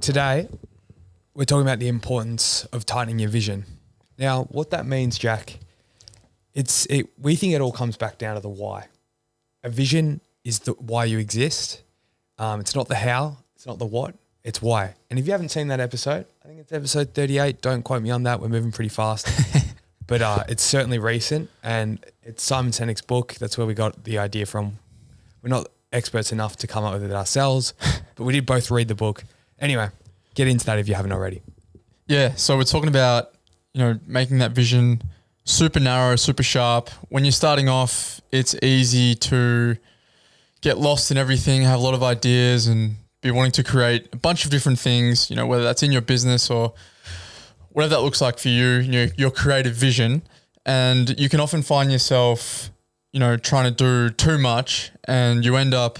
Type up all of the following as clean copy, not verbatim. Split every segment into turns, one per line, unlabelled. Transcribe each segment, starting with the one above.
today we're talking about the importance of tightening your vision. Now, what that means, Jack, we think it all comes back down to the why. A vision is the why you exist. It's not the how, it's not the what, it's why. And if you haven't seen that episode, I think it's episode 38. Don't quote me on that. We're moving pretty fast. But it's certainly recent, and it's Simon Sinek's book. That's where we got the idea from. We're not experts enough to come up with it ourselves, but we did both read the book. Anyway, get into that if you haven't already.
Yeah, so we're talking about, making that vision super narrow, super sharp. When you're starting off, it's easy to get lost in everything, have a lot of ideas and be wanting to create a bunch of different things, whether that's in your business or whatever that looks like for you, your creative vision. And you can often find yourself, trying to do too much and you end up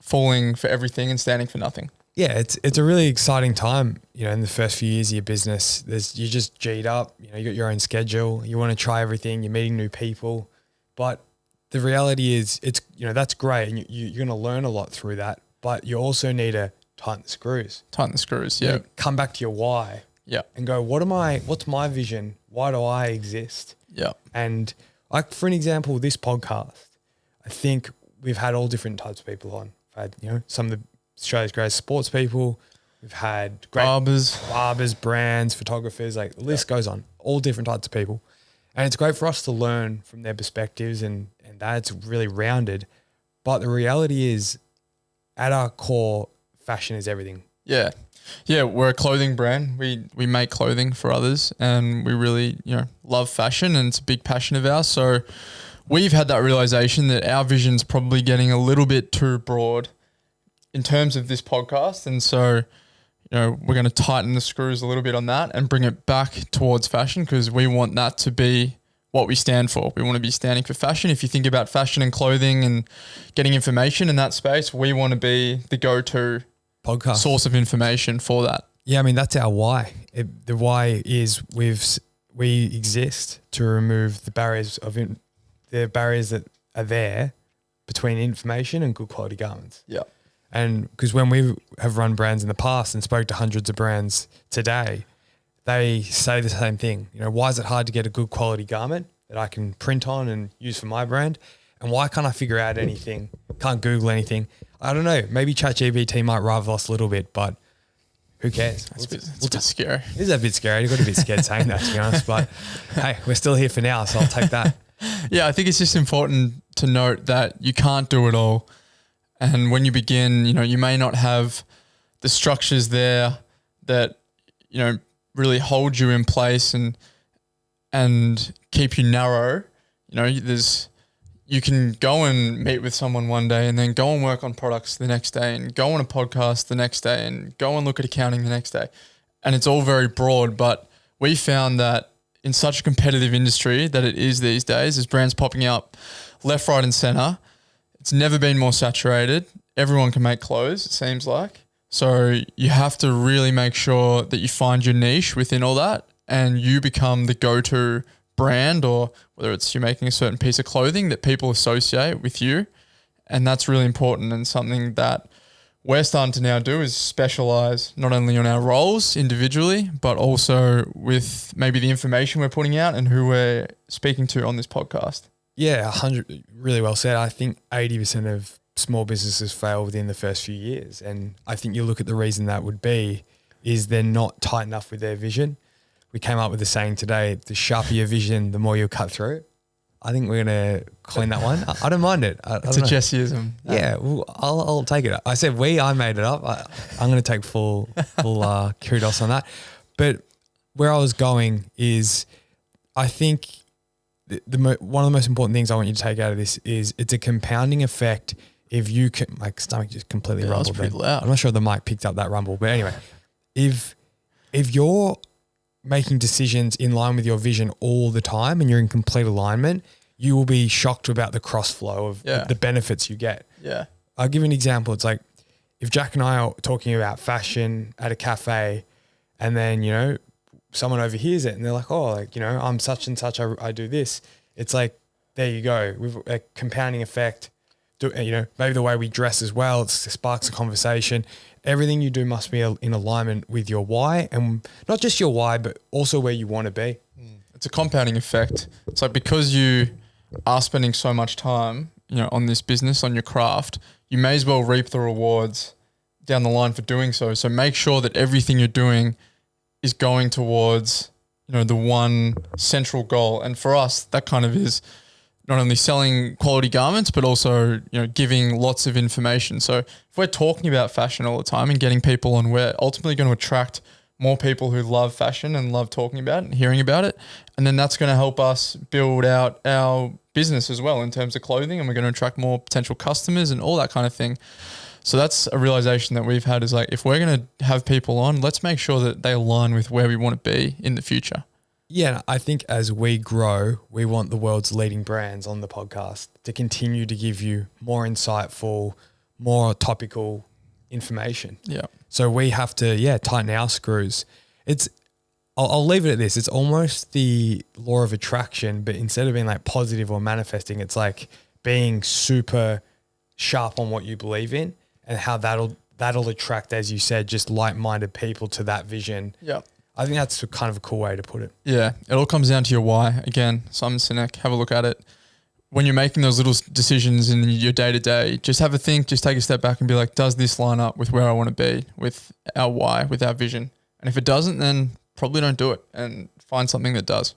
falling for everything and standing for nothing.
Yeah, it's a really exciting time, in the first few years of your business. You're just G'd up, you got your own schedule, you want to try everything, you're meeting new people. But the reality is that's great and you're going to learn a lot through that, but you also need to tighten the screws.
Yeah.
Come back to your why.
Yeah.
And go, what's my vision? Why do I exist?
Yeah.
And like, for an example, this podcast, I think we've had all different types of people on. We've had, some of the Australia's greatest sports people. We've had great barbers, brands, photographers, like the list goes on, all different types of people. And it's great for us to learn from their perspectives and that's really rounded. But the reality is, at our core, fashion is everything.
Yeah. Yeah, we're a clothing brand. We make clothing for others and we really, love fashion and it's a big passion of ours. So we've had that realization that our vision's probably getting a little bit too broad in terms of this podcast. And so, we're going to tighten the screws a little bit on that and bring it back towards fashion because we want that to be what we stand for. We want to be standing for fashion. If you think about fashion and clothing and getting information in that space, we want to be the go-to podcast source of information for that.
Yeah, I mean, that's our why. The why is we exist to remove the barriers that are there between information and good quality garments.
Yeah.
And because when we have run brands in the past and spoke to hundreds of brands today, they say the same thing. Why is it hard to get a good quality garment that I can print on and use for my brand? And why can't I figure out anything? Can't Google anything? I don't know. Maybe ChatGPT might rival us a little bit, but who cares?
It's a bit scary.
It is a bit scary. I got a bit scared saying that, to be honest. But hey, we're still here for now, so I'll take that.
Yeah, I think it's just important to note that you can't do it all. And when you begin, you may not have the structures there that, really hold you in place and keep you narrow. You can go and meet with someone one day and then go and work on products the next day and go on a podcast the next day and go and look at accounting the next day. And it's all very broad, but we found that in such a competitive industry that it is these days, there's brands popping up left, right and center. It's never been more saturated. Everyone can make clothes, it seems like. So you have to really make sure that you find your niche within all that and you become the go-to brand, or whether it's you're making a certain piece of clothing that people associate with you. And that's really important and something that we're starting to now do is specialize not only on our roles individually, but also with maybe the information we're putting out and who we're speaking to on this podcast.
Yeah, 100, really well said. I think 80% of small businesses fail within the first few years. And I think you look at the reason that would be is they're not tight enough with their vision. We came up with the saying today, the sharper your vision, the more you'll cut through. I think we're going to coin that one. I don't mind it.
It's a Jesseism.
Yeah, well, I'll take it. I said I made it up. I'm going to take full kudos on that. But where I was going is I think one of the most important things I want you to take out of this is it's a compounding effect. If you can, my stomach just completely rumbled.
That was pretty loud.
I'm not sure the mic picked up that rumble, but anyway, if you're making decisions in line with your vision all the time and you're in complete alignment, you will be shocked about the cross flow of the benefits you get.
Yeah.
I'll give you an example. It's like if Jack and I are talking about fashion at a cafe and then, someone overhears it and they're like, oh, I'm such and such, I do this. It's like, there you go. We've a compounding effect. Maybe the way we dress as well, it sparks a conversation. everything you do must be in alignment with your why, and not just your why, but also where you want to be.
It's a compounding effect. It's like because you are spending so much time, on this business, on your craft, you may as well reap the rewards down the line for doing so. So make sure that everything you're doing is going towards, the one central goal. And for us, that kind of is not only selling quality garments, but also, giving lots of information. So if we're talking about fashion all the time and getting people on, we're ultimately going to attract more people who love fashion and love talking about it and hearing about it. And then that's going to help us build out our business as well in terms of clothing, and we're going to attract more potential customers and all that kind of thing. So that's a realization that we've had, is like, if we're going to have people on, let's make sure that they align with where we want to be in the future.
Yeah, I think as we grow, we want the world's leading brands on the podcast to continue to give you more insightful, more topical information.
Yeah.
So we have to, tighten our screws. I'll leave it at this. It's almost the law of attraction, but instead of being like positive or manifesting, it's like being super sharp on what you believe in, and how that'll attract, as you said, just like-minded people to that vision.
Yeah.
I think that's kind of a cool way to put it.
Yeah. It all comes down to your why. Again, Simon Sinek, have a look at it. When you're making those little decisions in your day-to-day, just have a think, just take a step back and be like, does this line up with where I want to be, with our why, with our vision? And if it doesn't, then probably don't do it, and find something that does.